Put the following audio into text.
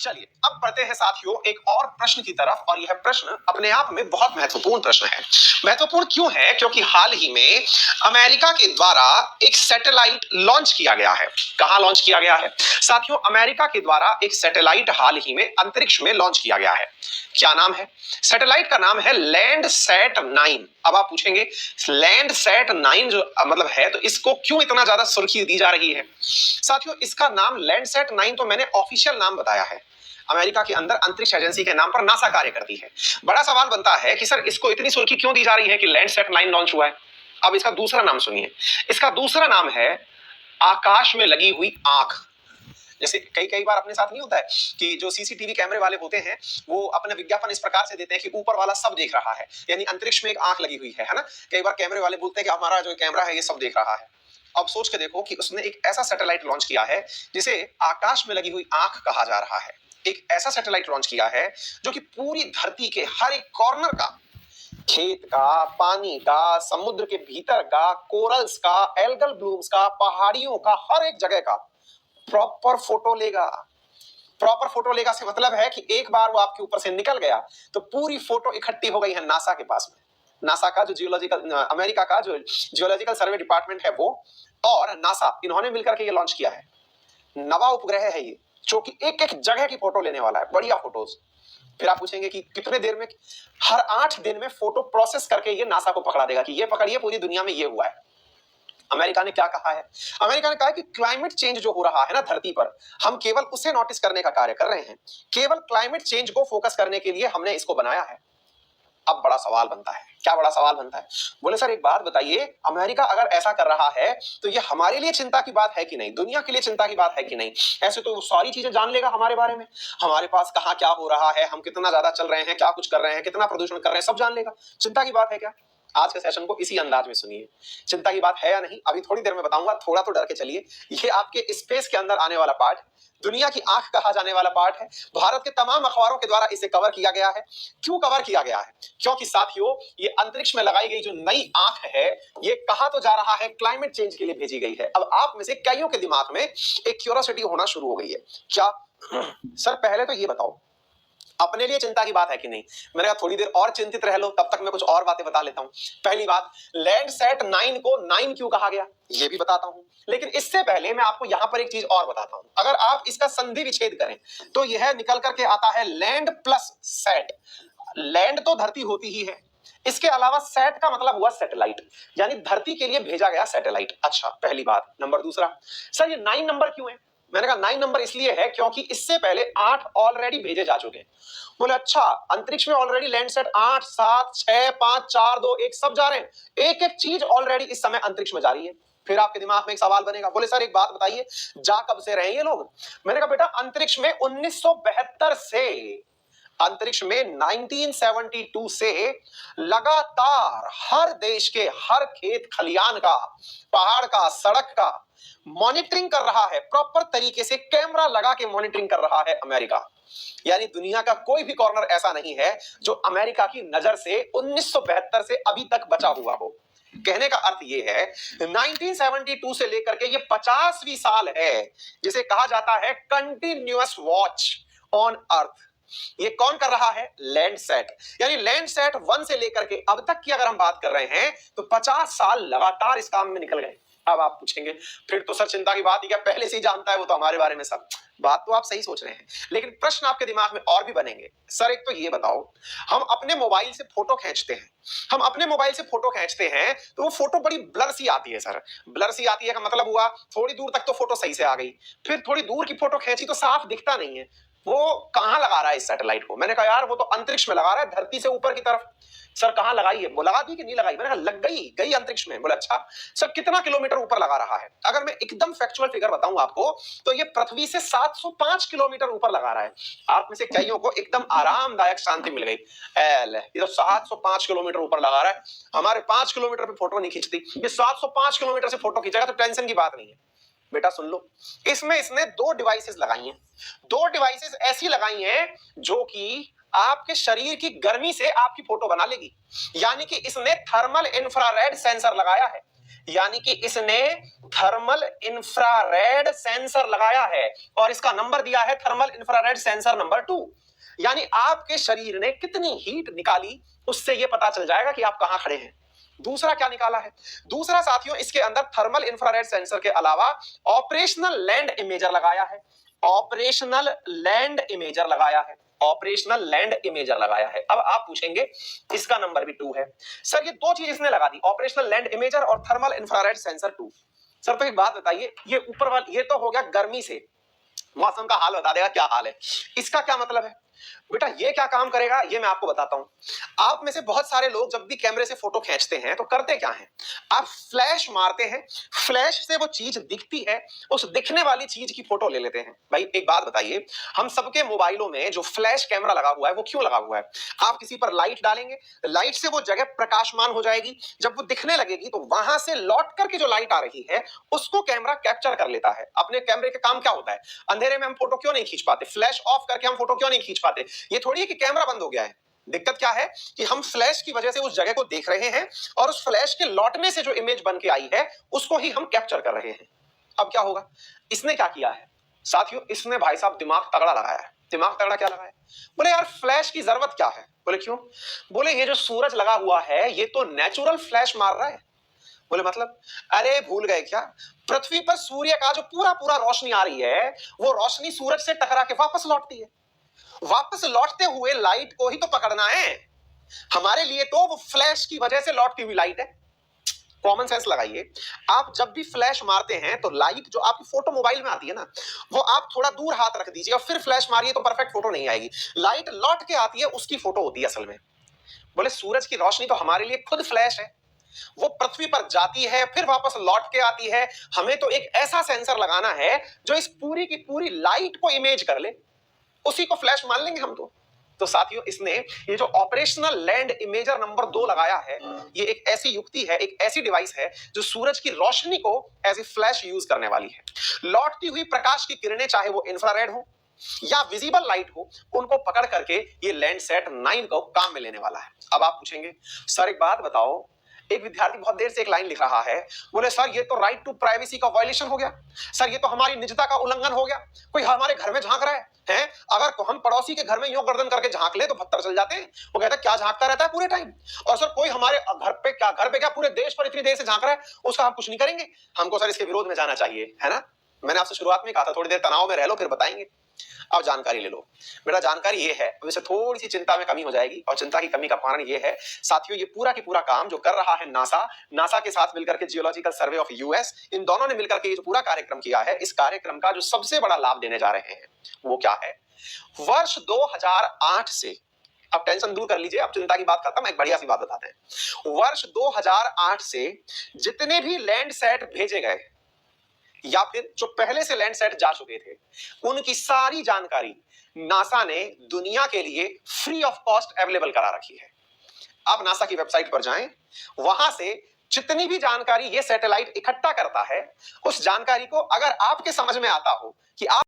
चलिए अब बढ़ते हैं साथियों एक और प्रश्न की तरफ, और यह प्रश्न अपने आप में बहुत महत्वपूर्ण प्रश्न है। महत्वपूर्ण क्यों है? क्योंकि हाल ही में अमेरिका के द्वारा एक सैटेलाइट लॉन्च किया गया है। कहां लॉन्च किया गया है साथियों? अमेरिका के द्वारा एक सैटेलाइट हाल ही में अंतरिक्ष में लॉन्च किया गया है। क्या नाम है? सैटेलाइट का नाम है लैंडसैट 9। अब आप पूछेंगे लैंडसैट 9 जो मतलब है, तो इसको क्यों इतना ज्यादा सुर्खी दी जा रही है? साथियों इसका नाम लैंडसैट 9 तो मैंने ऑफिशियल नाम बताया है। अमेरिका के अंदर अंतरिक्ष एजेंसी के नाम पर नासा कार्य करती है। बड़ा सवाल बनता है कि सर इसको इतनी सुर्खी क्यों दी जा रही है कि लैंडसैट 9 लॉन्च हुआ है? अब इसका दूसरा नाम सुनिए। इसका दूसरा नाम है आकाश में लगी हुई आंख। जैसे कई बार अपने साथ नहीं होता है कि जो सीसीटीवी कैमरे वाले होते हैं वो अपने विज्ञापन इस प्रकार से देते हैं कि ऊपर वाला सब देख रहा है, यानी अंतरिक्ष में एक आंख लगी हुई है ना। कई बार कैमरे वाले बोलते हैं कि हमारा जो कैमरा है ये सब देख रहा है। अब सोच के देखो कि उसने एक ऐसा सैटेलाइट लॉन्च किया है जिसे आकाश में लगी हुई आंख कहा जा रहा है। एक ऐसा सैटेलाइट लॉन्च किया है जो कि पूरी धरती के हर एक कॉर्नर का, खेत का, पानी का, समुद्र के भीतर का, कोरल्स का, एल्गल ब्लूम्स का, पहाड़ियों का, हर एक जगह का प्रॉपर फोटो लेगा। प्रॉपर फोटो लेगा से मतलब है कि एक बार वो आपके ऊपर से निकल गया तो पूरी फोटो इकट्ठी हो गई है नासा के पास में। नासा का जो जियोलॉजिकल, अमेरिका का जो जियोलॉजिकल सर्वे डिपार्टमेंट है वो और नासा, इन्होंने मिलकर के ये लॉन्च किया है। नवा उपग्रह है ये जो कि एक एक जगह की फोटो लेने वाला है, बढ़िया फोटोज। फिर आप पूछेंगे कि कितने देर में? हर 8 दिन में फोटो प्रोसेस करके ये नासा को पकड़ा देगा कि ये पकड़िए पूरी दुनिया में ये हुआ है। अमेरिका ने क्या कहा है? अमेरिका ने कहा है कि क्लाइमेट चेंज जो हो रहा है ना धरती पर, हम केवल उसे नोटिस करने का कार्य कर रहे हैं। केवल क्लाइमेट चेंज को फोकस करने के लिए हमने इसको बनाया है। अब बड़ा सवाल बनता है। क्या बड़ा सवाल बनता है? बोले सर एक बात बताइए, अमेरिका अगर ऐसा कर रहा है तो ये हमारे लिए चिंता की बात है कि नहीं? दुनिया के लिए चिंता की बात है कि नहीं? ऐसे तो वो सारी चीजें जान लेगा हमारे बारे में, हमारे पास कहाँ क्या हो रहा है, हम कितना ज्यादा चल रहे हैं, क्या कुछ कर रहे हैं, कितना प्रदूषण कर रहे हैं, सब जान लेगा। चिंता की बात है क्या? आज के सेशन को इसी अंदाज में सुनिए। चिंता की बात है या नहीं अभी थोड़ी देर में बताऊंगा, थोड़ा तो डर के चलिए। ये आपके स्पेस के अंदर आने वाला पार्ट, दुनिया की आंख कहा जाने वाला पार्ट है। भारत के तमाम अखबारों के द्वारा इसे कवर किया गया है। क्यों कवर किया गया है? क्योंकि साथियों ये अंतरिक्ष में लगाई गई जो नई आंख है ये कहा तो जा रहा है क्लाइमेट चेंज के लिए भेजी गई है। अब आप में से कईयों के दिमाग में एक क्यूरियोसिटी होना शुरू हो गई है। क्या सर पहले तो ये बताओ अपने लिए चिंता की बात है कि नहीं? मैंने कहा थोड़ी देर और चिंतित रह लो, तब तक मैं कुछ और बातें बता लेता हूं। पहली बात, लैंडसैट 9 को 9 क्यों कहा गया ये भी बताता हूं, लेकिन इससे पहले मैं आपको यहां पर एक चीज और बताता हूं। अगर आप इसका संधि विच्छेद करें तो यह निकल करके आता है लैंड प्लस सैट। लैंड तो धरती होती ही है, इसके अलावा सैट का मतलब हुआ सैटेलाइट, यानी धरती के लिए भेजा गया सैटेलाइट। अच्छा पहली बात। नंबर दूसरा, सर ये 9 नंबर क्यों है? मैंने कहा 9 नंबर इसलिए है क्योंकि इससे पहले 8 ऑलरेडी भेजे जा चुके हैं। बोले अच्छा, अंतरिक्ष में ऑलरेडी लैंडसैट 8, 7, 6, 5, 4, 2, 1 सब जा रहे हैं। एक एक चीज ऑलरेडी इस समय अंतरिक्ष में जा रही है। फिर आपके दिमाग में एक सवाल बनेगा, बोले सर एक बात बताइए जा कब से रहे हैं ये लोग? मैंने कहा बेटा अंतरिक्ष में 1972 से, अंतरिक्ष में 1972 से लगातार हर देश के हर खेत खलियान का, पहाड़ का, सड़क का मॉनिटरिंग कर रहा है। प्रॉपर तरीके से कैमरा लगा के मॉनिटरिंग कर रहा है अमेरिका। यानी दुनिया का कोई भी कॉर्नर ऐसा नहीं है जो अमेरिका की नजर से 1972 से अभी तक बचा हुआ हो। कहने का अर्थ यह है 1972 से लेकर के ये 50वीं साल है जिसे कहा जाता है कंटिन्यूअस वॉच ऑन अर्थ। ये कौन कर रहा है? लैंडसैट। यानी लैंडसैट 1 से लेकर के अब तक की अगर हम बात कर रहे हैं तो 50 साल लगातार इस काम में निकल गए। अब आप पूछेंगे फिर तो सर चिंता की बात ही क्या, पहले से ही जानता है वो तो हमारे बारे में सब। बात तो आप सही सोच रहे हैं, लेकिन प्रश्न आपके दिमाग में और भी बनेंगे। सर एक तो ये बताओ, हम अपने मोबाइल से फोटो खींचते हैं, हम अपने मोबाइल से फोटो खींचते हैं तो वो फोटो बड़ी ब्लर सी आती है। सर ब्लर सी आती है का मतलब हुआ थोड़ी दूर तक तो फोटो सही से आ गई, फिर थोड़ी दूर की फोटो खींची तो साफ दिखता नहीं है। वो कहां लगा रहा है इस सैटेलाइट को? मैंने कहा यार वो तो अंतरिक्ष में लगा रहा है, धरती से ऊपर की तरफ। सर कहां लगाई है? वो लगा दी कि नहीं लगाई? मैंने कहा लग गई अंतरिक्ष में। बोले अच्छा सर कितना किलोमीटर ऊपर लगा रहा है? अगर मैं एकदम फैक्चुअल फिगर बताऊं आपको तो ये पृथ्वी से 705 किलोमीटर ऊपर लगा रहा है। आप में से कईयों को एकदम आरामदायक शांति मिल गई। ये तो 705 किलोमीटर ऊपर लगा रहा है, हमारे 5 किलोमीटर पे फोटो नहीं खींचती, ये 705 किलोमीटर से फोटो खींचेगा तो टेंशन की बात नहीं है। बेटा सुन लो, इसमें इसने 2 डिवाइसेस लगाई हैं। 2 डिवाइसेस ऐसी लगाई हैं जो कि आपके शरीर की गर्मी से आपकी फोटो बना लेगी। यानी कि इसने थर्मल इंफ्रारेड सेंसर लगाया है। यानी कि इसने थर्मल इंफ्रारेड सेंसर लगाया है और इसका नंबर दिया है थर्मल इंफ्रारेड सेंसर नंबर 2। यानी आपके शरीर ने कितनी हीट निकाली उससे यह पता चल जाएगा कि आप कहां खड़े हैं। दूसरा क्या निकाला है? दूसरा साथियों, इसके अंदर थर्मल इंफ्रारेड सेंसर के अलावा ऑपरेशनल लैंड इमेजर लगाया है। ऑपरेशनल लैंड इमेजर लगाया है। ऑपरेशनल लैंड इमेजर लगाया है। अब आप पूछेंगे इसका नंबर भी 2 है। सर ये दो चीज इसने लगा दी, ऑपरेशनल लैंड इमेजर और थर्मल इंफ्रारेड सेंसर 2। सर तो एक बात बताइए, ये ऊपर वाला ये तो हो गया गर्मी से, मौसम का हाल बता देगा क्या हाल है। इसका क्या मतलब है? बेटा ये क्या काम करेगा ये मैं आपको बताता हूं। आप में से बहुत सारे लोग जब भी कैमरे से फोटो खींचते हैं तो करते क्या हैं? आप फ्लैश मारते हैं, फ्लैश से वो चीज दिखती है, उस दिखने वाली चीज की फोटो ले लेते हैं। भाई एक बात बताइए, हम सबके मोबाइलों में जो फ्लैश कैमरा लगा हुआ है वो क्यों लगा हुआ है? आप किसी पर लाइट डालेंगे, लाइट से वो जगह प्रकाशमान हो जाएगी, जब वो दिखने लगेगी तो वहां से लौट करके जो लाइट आ रही है उसको कैमरा कैप्चर कर लेता है। अपने कैमरे का काम क्या होता है? अंधेरे में हम फोटो क्यों नहीं खींच पाते? फ्लैश ऑफ करके हम फोटो क्यों नहीं खींच पाते? ये थोड़ी है कि कैमरा बंद हो गया है। दिक्कत क्या है कि हम फ्लैश की वजह से उस जगह को देख रहे हैं और उस फ्लैश के लौटने से जो इमेज बन के आई है उसको ही हम कैप्चर कर रहे हैं। अब क्या होगा? इसने क्या किया है साथियों? इसने भाई साहब दिमाग तगड़ा लगाया है। दिमाग तगड़ा क्या लगाया? बोले यार फ्लैश की जरूरत क्या है? बोले क्यों? बोले ये जो सूरज लगा हुआ है ये तो नेचुरल फ्लैश मार रहा है। बोले मतलब? अरे भूल गए क्या? पृथ्वी पर सूर्य का जो पूरा पूरा रोशनी आ रही है वो रोशनी सूरज से टकरा के वापस लौटती है। वापस लौटते हुए लाइट को ही तो पकड़ना है। हमारे लिए तो वो फ्लैश की वजह से लौटती हुई लाइट है। कॉमन सेंस लगाइए, आप जब भी फ्लैश मारते हैं तो लाइट जो आपकी फोटो मोबाइल में आती है ना, वो आप थोड़ा दूर हाथ रख दीजिए और फिर फ्लैश मारिए तो परफेक्ट फोटो नहीं आएगी। लाइट लौट के आती है उसकी फोटो होती है असल में। बोले सूरज की रोशनी तो हमारे लिए खुद फ्लैश है, वो पृथ्वी पर जाती है फिर वापस लौट के आती है। हमें तो एक ऐसा सेंसर लगाना है जो इस पूरी की पूरी लाइट को इमेज कर ले, उसी को फ्लैश मान लेंगे हम तो साथियों इसने ये जो ऑपरेशनल लैंड इमेजर नंबर 2 लगाया है, ये एक ऐसी युक्ति है, एक ऐसी डिवाइस है जो सूरज की रोशनी को एज ए फ्लैश यूज करने वाली है। लौटती हुई प्रकाश की किरणें चाहे वो इंफ्रारेड हो या विजिबल लाइट हो, उनको पकड़ करके ये लैंडसेट 9 को काम में लेने वाला है। अब आप पूछेंगे सर एक बात बताओ, एक विद्यार्थी बहुत देर से एक लाइन लिख रहा है, बोले सर ये तो राइट टू प्राइवेसी का वायलेशन हो गया, सर ये तो हमारी निजता का उल्लंघन हो गया। कोई हमारे घर में झांक रहा है? अगर हम पड़ोसी के घर में यूं गर्दन करके झांक ले तो पत्थर चल जाते हैं। वो कहता है क्या झांकता रहता है पूरे टाइम? और सर कोई हमारे घर पे क्या पूरे देश पर इतनी देर से झांक रहा है उसका हम कुछ नहीं करेंगे? हमको सर इसके विरोध में जाना चाहिए, है ना? मैंने आपसे शुरुआत में कहा था थोड़ी देर तनाव में रह लो फिर बताएंगे। अब जानकारी ले लो। बेटा जानकारी ये है, वैसे थोड़ी सी चिंता में कमी हो जाएगी और चिंता की कमी का कारण ये है साथियों, ये पूरा की पूरा काम जो कर रहा है नासा के साथ मिलकर के जियोलॉजिकल सर्वे ऑफ यूएस, इन दोनों ने मिलकर के ये जो पूरा कार्यक्रम किया है, इस कार्यक्रम का जो सबसे बड़ा लाभ देने जा रहे हैं वो क्या है? वर्ष 2008 से, अब टेंशन दूर कर लीजिए, अब चिंता की बात खत्म, एक बढ़िया सी बात बताते हैं। वर्ष 2008 से जितने भी लैंडसेट भेजे गए या फिर जो पहले से लैंडसेट जा चुके थे, उनकी सारी जानकारी नासा ने दुनिया के लिए फ्री ऑफ कॉस्ट अवेलेबल करा रखी है। आप नासा की वेबसाइट पर जाएं, वहां से जितनी भी जानकारी ये सैटेलाइट इकट्ठा करता है, उस जानकारी को अगर आपके समझ में आता हो कि आप